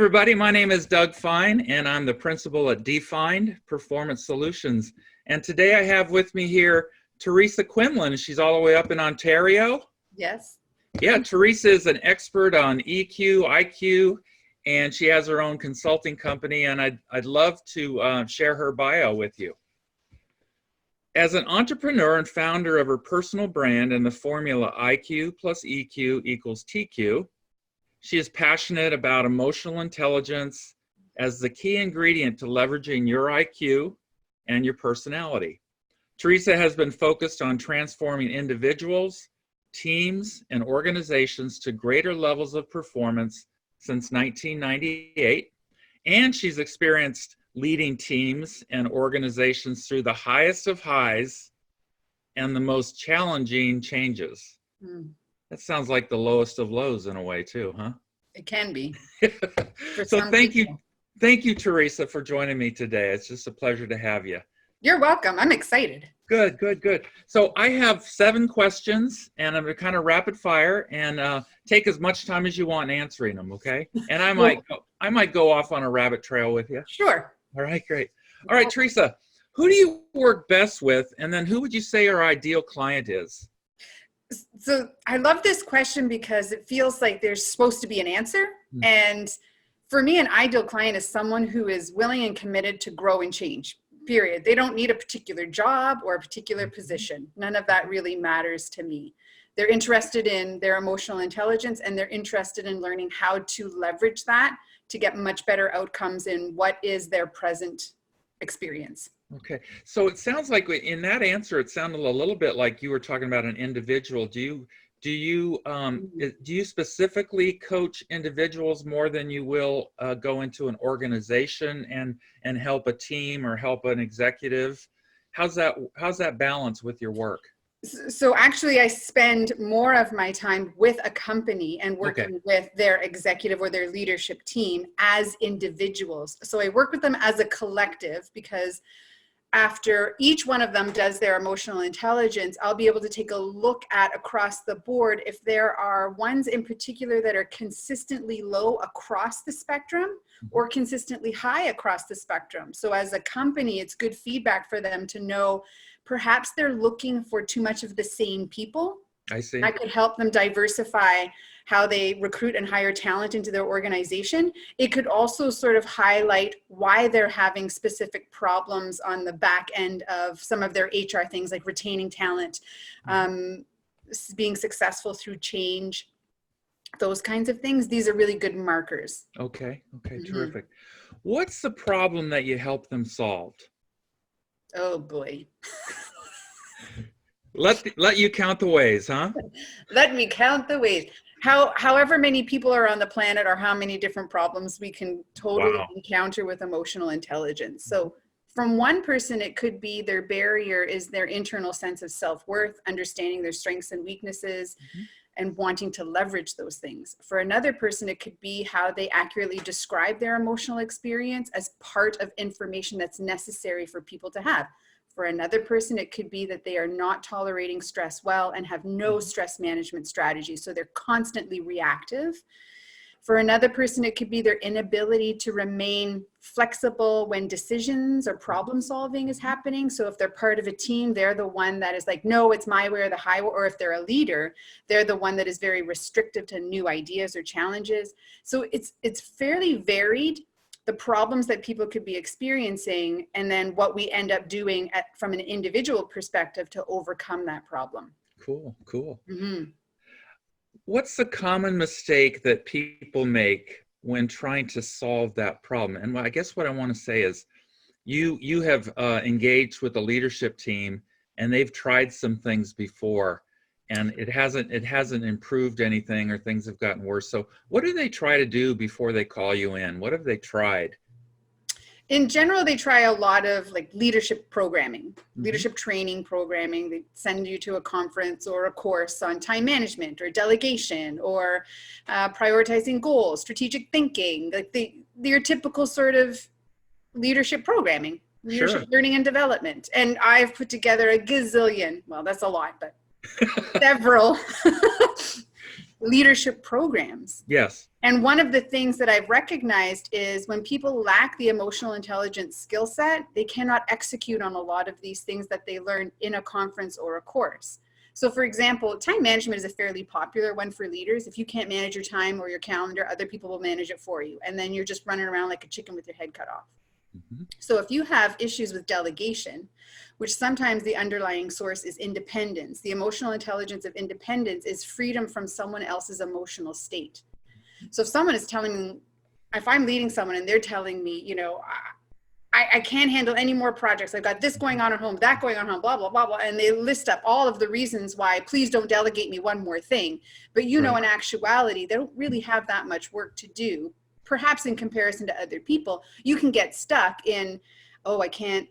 everybody. My name is D.FINED, and I'm the principal at D.FINED Performance Solutions. And today I have with me here Teresa Quinlan. She's all the way up in Ontario. Yes. Yeah, Teresa is an expert on EQ, IQ, and she has her own consulting company, and I'd love to share her bio with you. As an entrepreneur and founder of her personal brand and the formula IQ+EQ = TQ, she is passionate about emotional intelligence as the key ingredient to leveraging your IQ and your personality. Teresa has been focused on transforming individuals, teams, and organizations to greater levels of performance since 1998, and she's experienced leading teams and organizations through the highest of highs and the most challenging changes. That sounds like the lowest of lows in a way too, huh? It can be. So thank you, Teresa, for joining me today. It's just a pleasure to have you. You're welcome. I'm excited. Good, good, good. So I have 7 questions, and I'm going to kind of rapid fire and take as much time as you want answering them, okay? And I might go off on a rabbit trail with you. Sure. All right, great. All right, Teresa, who do you work best with, and then who would you say your ideal client is? So I love this question because it feels like there's supposed to be an answer. And for me, an ideal client is someone who is willing and committed to grow and change, period. They don't need a particular job or a particular position. None of that really matters to me. They're interested in their emotional intelligence, and they're interested in learning how to leverage that to get much better outcomes in what is their present experience. Okay, so it sounds like in that answer, it sounded a little bit like you were talking about an individual. Do you specifically coach individuals more than you will go into an organization and help a team or help an executive? How's that balance with your work? So actually, I spend more of my time with a company and working with their executive or their leadership team as individuals. So I work with them as a collective because after each one of them does their emotional intelligence, I'll be able to take a look at across the board if there are ones in particular that are consistently low across the spectrum or consistently high across the spectrum. So as a company, it's good feedback for them to know perhaps they're looking for too much of the same people. I see. I could help them diversify how they recruit and hire talent into their organization. It could also sort of highlight why they're having specific problems on the back end of some of their HR things like retaining talent, being successful through change, those kinds of things. These are really good markers. Okay, terrific. What's the problem that you help them solve? Oh boy. Let you count the ways, huh? Let me count the ways. However many people are on the planet or how many different problems we can totally encounter with emotional intelligence. So from one person, it could be their barrier is their internal sense of self-worth, understanding their strengths and weaknesses, and wanting to leverage those things. For another person, it could be how they accurately describe their emotional experience as part of information that's necessary for people to have. For another person, it could be that they are not tolerating stress well and have no stress management strategy, so they're constantly reactive. For another person, it could be their inability to remain flexible when decisions or problem solving is happening. So if they're part of a team, they're the one that is like, no, it's my way or the highway. Or if they're a leader, they're the one that is very restrictive to new ideas or challenges. So it's fairly varied, the problems that people could be experiencing, and then what we end up doing from an individual perspective to overcome that problem. Cool. What's the common mistake that people make when trying to solve that problem? And I guess what I want to say is you have engaged with a leadership team and they've tried some things before and it hasn't improved anything or things have gotten worse. So what do they try to do before they call you in? What have they tried? In general, they try a lot of like leadership programming, leadership training programming. They send you to a conference or a course on time management or delegation or prioritizing goals, strategic thinking, like your typical sort of leadership programming, leadership learning and development. And I've put together a gazillion, well, that's a lot, but several leadership programs. Yes. And one of the things that I've recognized is when people lack the emotional intelligence skill set, they cannot execute on a lot of these things that they learn in a conference or a course. So for example, time management is a fairly popular one for leaders. If you can't manage your time or your calendar, other people will manage it for you. And then you're just running around like a chicken with your head cut off. Mm-hmm. So if you have issues with delegation, which sometimes the underlying source is independence, the emotional intelligence of independence is freedom from someone else's emotional state. So if someone is telling me, if I'm leading someone and they're telling me, you know, I can't handle any more projects. I've got this going on at home, that going on at home, blah, blah, blah, blah. And they list up all of the reasons why, please don't delegate me one more thing. But you know, in actuality, they don't really have that much work to do. Perhaps in comparison to other people, you can get stuck in, oh, I can't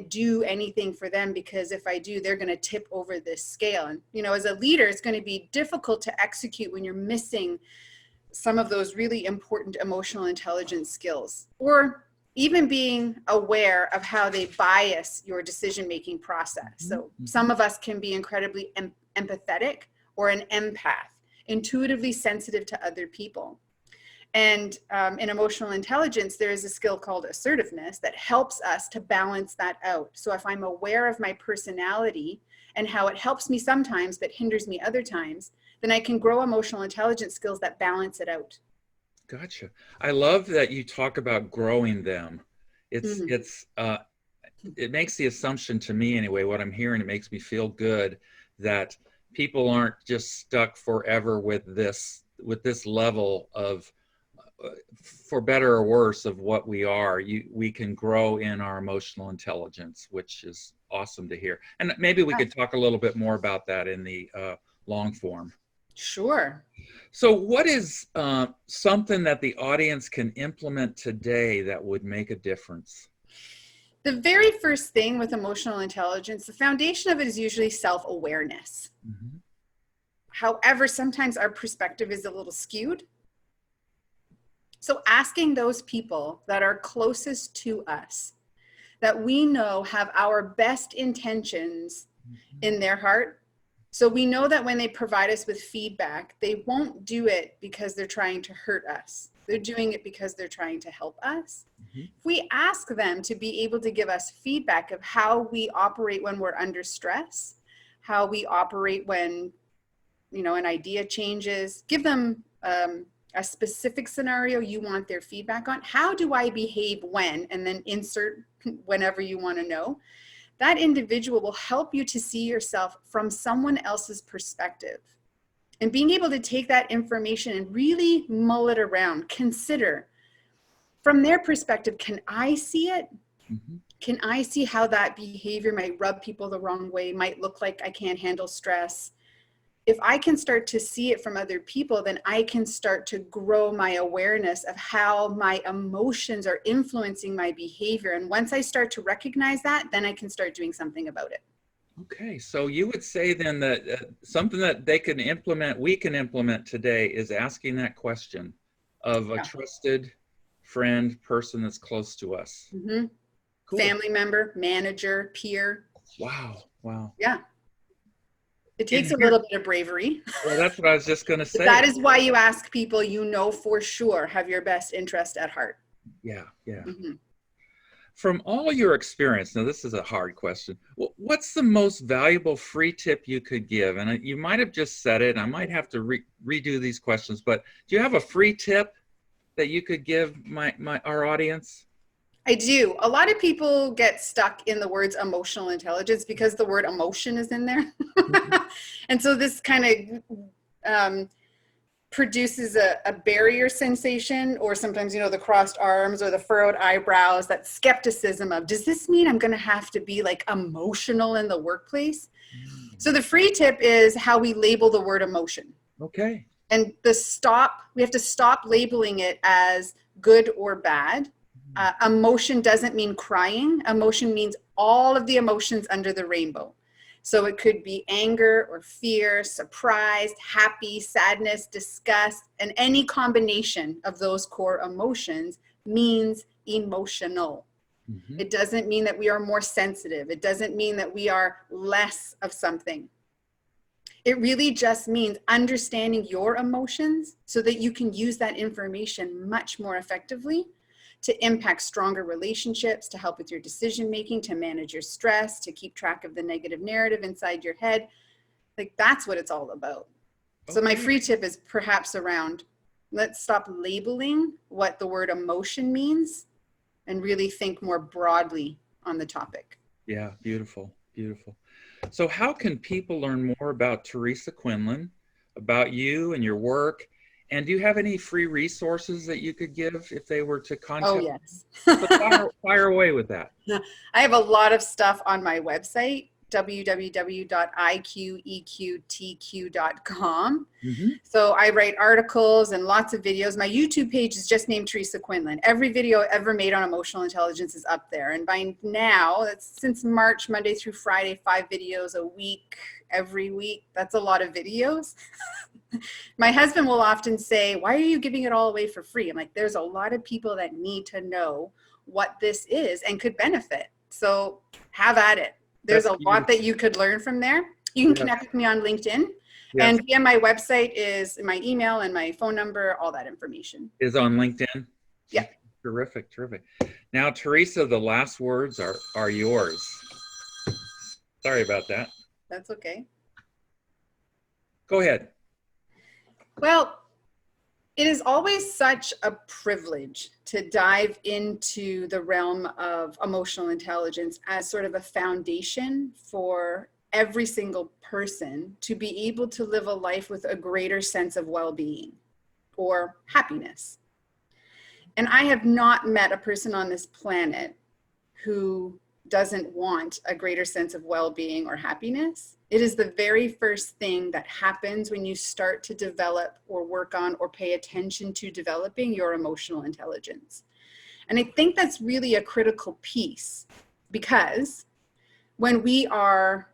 do anything for them because if I do, they're going to tip over this scale. And, you know, as a leader, it's going to be difficult to execute when you're missing some of those really important emotional intelligence skills, or even being aware of how they bias your decision-making process. So some of us can be incredibly empathetic or an empath, intuitively sensitive to other people. And in emotional intelligence, there is a skill called assertiveness that helps us to balance that out. So if I'm aware of my personality and how it helps me sometimes but hinders me other times, then I can grow emotional intelligence skills that balance it out. Gotcha. I love that you talk about growing them. It makes the assumption to me anyway, what I'm hearing, it makes me feel good that people aren't just stuck forever with this level of, for better or worse, of what we are. We can grow in our emotional intelligence, which is awesome to hear. And maybe we could talk a little bit more about that in the long form. Sure. So what is something that the audience can implement today that would make a difference? The very first thing with emotional intelligence, the foundation of it is usually self-awareness. Mm-hmm. However, sometimes our perspective is a little skewed. So asking those people that are closest to us, that we know have our best intentions in their heart. So we know that when they provide us with feedback, they won't do it because they're trying to hurt us. They're doing it because they're trying to help us. Mm-hmm. If we ask them to be able to give us feedback of how we operate when we're under stress, how we operate when, you know, an idea changes, give them a specific scenario you want their feedback on. How do I behave when, and then insert whenever you want to know. That individual will help you to see yourself from someone else's perspective. And being able to take that information and really mull it around, consider from their perspective, can I see it? Mm-hmm. Can I see how that behavior might rub people the wrong way, might look like I can't handle stress? If I can start to see it from other people, then I can start to grow my awareness of how my emotions are influencing my behavior. And once I start to recognize that, then I can start doing something about it. Okay, so you would say then that something that they can implement, we can implement today, is asking that question of a trusted friend, person that's close to us. Mm-hmm. Cool. Family member, manager, peer. Wow, wow. Yeah. It takes a little bit of bravery. Well, that's what I was just going to say. That is why you ask people you know for sure have your best interest at heart. Yeah, yeah. Mm-hmm. From all your experience, now this is a hard question, what's the most valuable free tip you could give? And you might have just said it, and I might have to redo these questions, but do you have a free tip that you could give our audience? I do. A lot of people get stuck in the words emotional intelligence because the word emotion is in there. And so this kind of produces a barrier sensation, or sometimes, you know, the crossed arms or the furrowed eyebrows, that skepticism of, does this mean I'm going to have to be like emotional in the workplace? So the free tip is how we label the word emotion. Okay. And we have to stop labeling it as good or bad. Emotion doesn't mean crying. Emotion means all of the emotions under the rainbow. So it could be anger or fear, surprise, happy, sadness, disgust, and any combination of those core emotions means emotional. Mm-hmm. It doesn't mean that we are more sensitive. It doesn't mean that we are less of something. It really just means understanding your emotions so that you can use that information much more effectively to impact stronger relationships, to help with your decision making, to manage your stress, to keep track of the negative narrative inside your head. Like, that's what it's all about. So my free tip is perhaps around, let's stop labeling what the word emotion means and really think more broadly on the topic. Yeah, beautiful, beautiful. So how can people learn more about Teresa Quinlan, about you and your work? And do you have any free resources that you could give if they were to contact? Oh, yes. So fire away with that. I have a lot of stuff on my website, www.IQ+EQ TQ.com. Mm-hmm. So I write articles and lots of videos. My YouTube page is just named Teresa Quinlan. Every video ever made on emotional intelligence is up there. And by now, that's since March, Monday through Friday, 5 videos a week, every week. That's a lot of videos. My husband will often say, why are you giving it all away for free? I'm like, there's a lot of people that need to know what this is and could benefit. So have at it. There's a lot that you could learn from there. You can connect with me on LinkedIn. Yes. And via my website is my email and my phone number, all that information. Is on LinkedIn? Yeah. Terrific, terrific. Now, Teresa, the last words are yours. Sorry about that. That's okay. Go ahead. Well, it is always such a privilege to dive into the realm of emotional intelligence as sort of a foundation for every single person to be able to live a life with a greater sense of well-being or happiness. And I have not met a person on this planet who doesn't want a greater sense of well-being or happiness. It is the very first thing that happens when you start to develop or work on or pay attention to developing your emotional intelligence. And I think that's really a critical piece, because when we are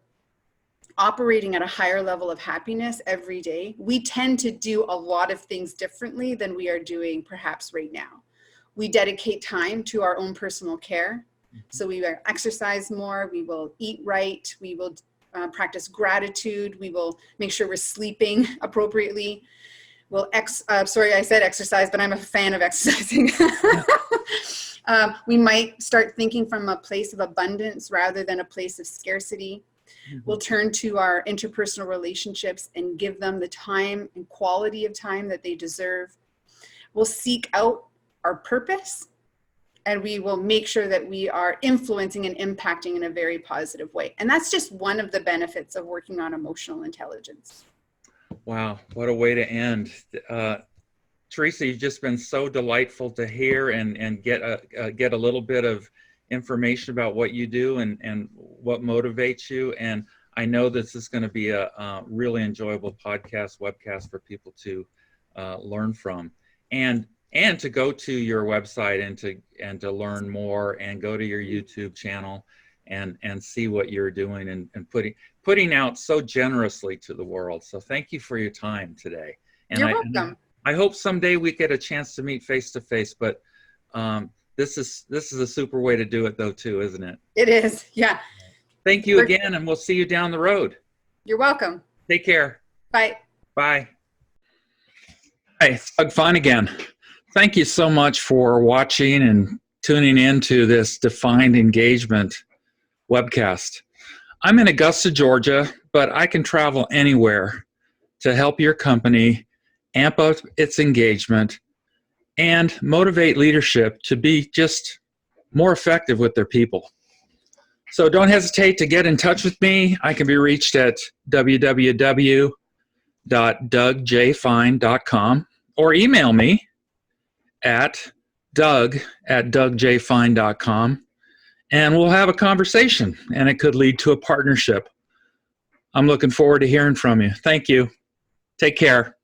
operating at a higher level of happiness every day, we tend to do a lot of things differently than we are doing perhaps right now. We dedicate time to our own personal care. So we will exercise more, we will eat right, we will practice gratitude, we will make sure we're sleeping appropriately. We'll sorry, I said exercise, but I'm a fan of exercising. We might start thinking from a place of abundance rather than a place of scarcity. Mm-hmm. We'll turn to our interpersonal relationships and give them the time and quality of time that they deserve. We'll seek out our purpose, and we will make sure that we are influencing and impacting in a very positive way. And that's just one of the benefits of working on emotional intelligence. Wow, what a way to end. Teresa, you've just been so delightful to hear and get a little bit of information about what you do and what motivates you. And I know this is going to be a really enjoyable podcast, webcast for people to learn from. And to go to your website and to learn more, and go to your YouTube channel and see what you're doing and putting out so generously to the world. So thank you for your time today. And you're welcome. I hope someday we get a chance to meet face to face, but this is a super way to do it though too, isn't it? It is, yeah. Thank you again, and we'll see you down the road. You're welcome. Take care. Bye. Bye. Hey, it's Doug Fine again. Thank you so much for watching and tuning in to this Defined Engagement webcast. I'm in Augusta, Georgia, but I can travel anywhere to help your company amp up its engagement and motivate leadership to be just more effective with their people. So don't hesitate to get in touch with me. I can be reached at www.dougjfine.com or email me at doug@dougjfine.com, and we'll have a conversation, and it could lead to a partnership. I'm looking forward to hearing from you. Thank you. Take care.